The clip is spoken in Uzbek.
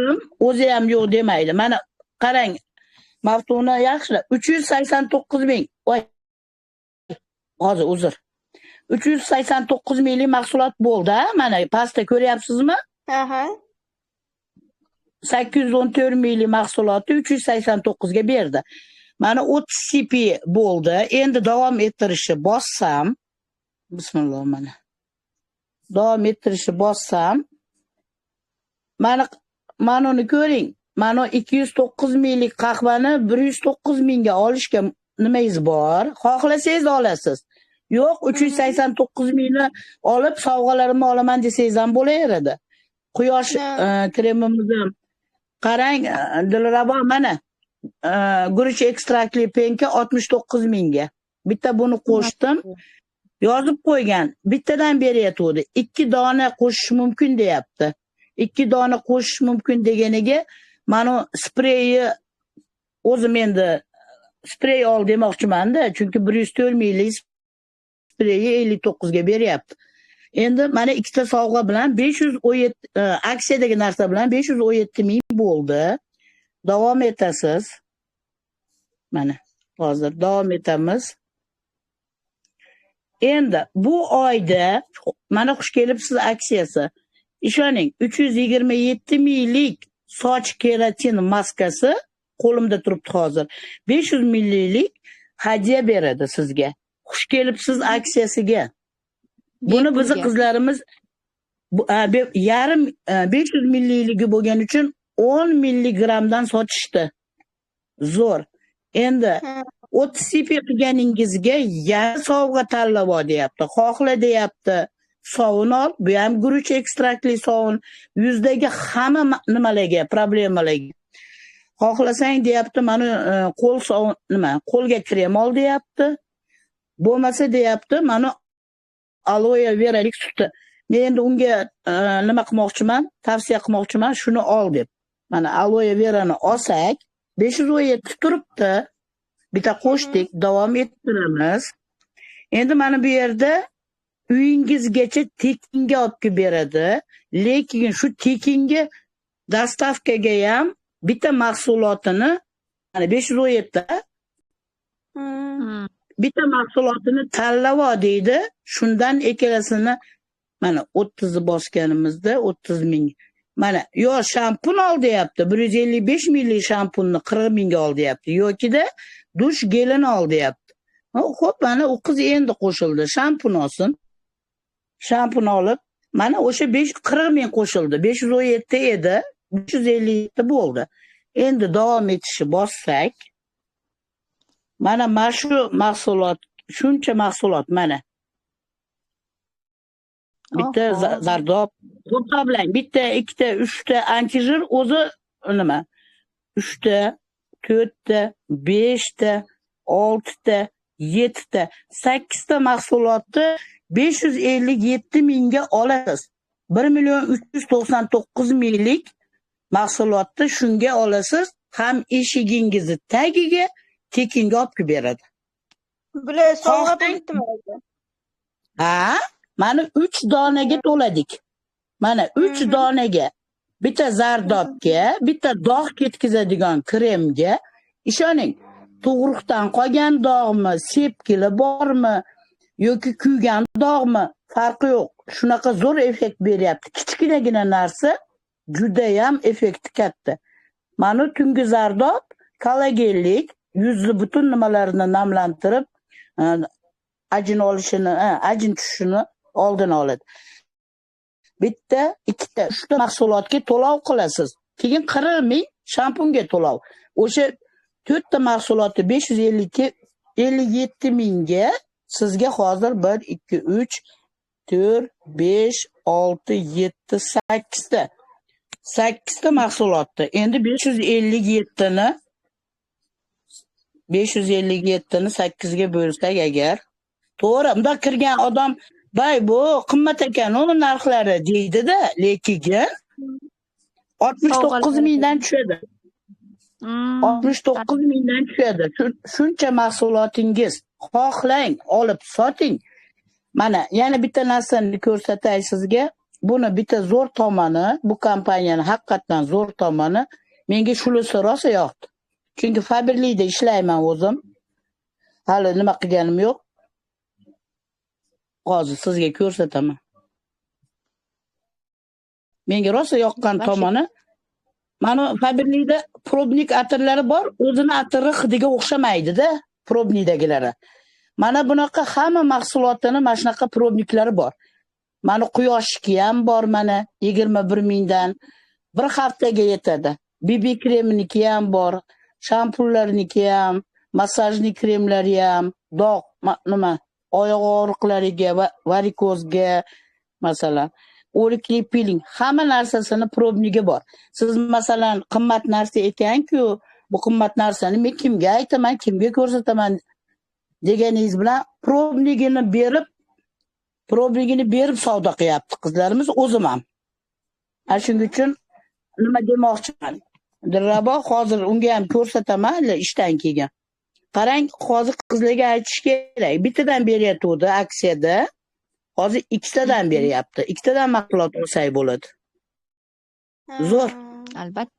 ko'rdim, o'zi ham yo'q demaydi. Mana qarang, maftuna yaxshi. 389 ming. Voy, hozir uzr. 389 minglik mahsulot bo'ldi. Mana pastda ko'ryapsizmi? Aha. 814 minglik mahsulotni 389 ga berdi. Mana 30 CP bo'ldi. Endi davom ettirishni bossam, bismillah mana. Davom ettirishni bossam, mana uni ko'ring. Mana 209 minglik qahvani 109 mingga olishga nimangiz bor? Xohlasangiz olasiz. Yo'q, 389 mingni olib sovg'alarimni olaman desangiz ham bo'laveradi. Quyosh kremimizni qarang, Dilrabo mana guruch ekstraktli penka 69 mingga. Bitta buni qo'shdim. Yozib qo'ygan. Bittadan beryapti. 2 dona qo'shish mumkin deyapti. 2 dona qo'shish mumkin deganiga mana spreyi o'zim endi sprey ol demoqchiman-da, chunki 104 minglik spreyi 59 ga beryapti. Endi mana ikkita sovg'a bilan 517 aksiyadagi narsa bilan 517 ming bo'ldi. Davom etasiz. Mana hozir davom etamiz. Endi bu oyda mana xush kelibsiz aksiyasi. Ishoning, 327 minglik soch keratin maskasi qo'limda turibdi hozir. 500 minglik hadya beradi sizga. Xush kelibsiz aksiyasiga. Buni bizni qizlarimiz yarim 500 millikligi bo'lgani uchun 10 milligramdan sotishdi. Zo'r. Endi 30 CP qilganingizga yana sovg'a tanlab ol deyapti. Xohla deyapti. Sovun ol, bu ham guruch ekstraktli sovun. Yuzdagi hamma nimalarga, problemalarga. Xohlasang deyapti, mana qo'l sovun qo'lga krem ol deyapti. Bo'lmasa deyapti, mana aloe veralik suti. Men endi unga nima qilmoqchiman? Tavsiya qilmoqchiman, shuni ol deb. Mana aloe verani olsak, 517 turibdi. Bitta qo'shdik, davom ettiramiz. Endi mana bu yerda uyingizgacha tekinga olib kelib beradi. Lekin shu tekinga dostavkaga ham bitta mahsulotini, mana 517 bitta mahsulotini tanlab ol deydi. Shundan ikkalasini mana 30 bosganimizda 30 ming. Mana yo shampun ol deyapti. 155 millik shampunni 40 mingga ol deyapti. Yoki-da dush gelini ol deyapti. Xo'p, mana u qiz endi qo'shildi. Shampun olsin. Shampun olib, mana o'sha 40 ming qo'shildi. 517 edi, 557 bo'ldi. Endi davom etishni bossak, mana shu mahsulot, shuncha mahsulot mana. Bitta zardob, hisoblang, bitta, ikkita, uchta antijir o'zi nima? 3 ta, 4 ta, 5 ta, 6 ta, 7 ta, 8 ta mahsulotni 557 mingga olasiz. 1.399 minglik mahsulotni shunga olasiz, ham eshigingizni tagiga tekinga olib beradi. Bular sovg'a bitdimi? Ha, mana 3 donaga to'ladik. Mana 3 donaga, bitta zardobga, bitta dog' ketkazadigan kremga, ishoning, tug'ruqdan qolgan dog'mi, sepkili bormi, yoki kuygan dog'mi, farqi yo'q. Shunaqa zo'r effekt beryapti. Kichkinagina narsa juda ham effekti katta. Mana tungi zardob kollagenlik, yuzni butun nimalarini namlantirib, ajin olishini, ajin tushishini oldini oladi. Bitta, ikkita, 3 ta mahsulotga to'lov qilasiz. Keyin 40 ming shampunga to'lov. O'sha 4 ta mahsulotni 557 mingga sizga hozir 1 2 3 4 5 6 7 8 ta 8 ta mahsulotni endi 557 ni 8 ga bo'lsak agar, to'g'ri, unda kirgan odam "Bay, bu qimmat ekan, uni narxlari" deydi-da, lekin 69 mingdan tushadi. 69 mingdan tushadi. Shuncha mahsulotingiz xohlang, olib soting. Mana yana bitta narsani ko'rsatay sizga. buni bitta zo'r tomoni, bu kompaniyani haqiqatdan zo'r tomoni menga shunisi rosa yoqdi. Chunki Faberlikda ishlayman o'zim. Hali nima qilganim yo'q. Hozir sizga ko'rsataman. Menga rosa yoqqan tomoni, mana Faberlikda probnik atirlari bor, o'zini atiri hidiga o'xshamaydi-da, probnikdagilari. Mana bunaqa hamma mahsulotini mana shunaqa probniklari bor. Mana quyoshniki ham bor mana 21 mingdan. Bir haftaga yetadi. BB kremniki ham bor, shampunlarniki ham, massajli kremlari ham, dog' nima, oyoq og'riqlariga va varikozga masalan, o'rikli piling, hamma narsasini probnigi bor. Siz masalan qimmat narsa ekan-ku, bu qimmat narsani men kimga aytaman, kimga ko'rsataman deganingiz bilan probnigini berib savdo qilyapti qizlarimiz, o'zim ham. Shuning uchun nima demoqchiman? Dilrabo hozir unga ham ko'rsataman ishdan keyin. Qarang, hozir qizlarga aytish kerak. Bittadan beryapti aksiyada. Hozir ikkitadan beryapti. Ikkitadan mahsulot olsak bo'ladi. Zo'r. Albatta.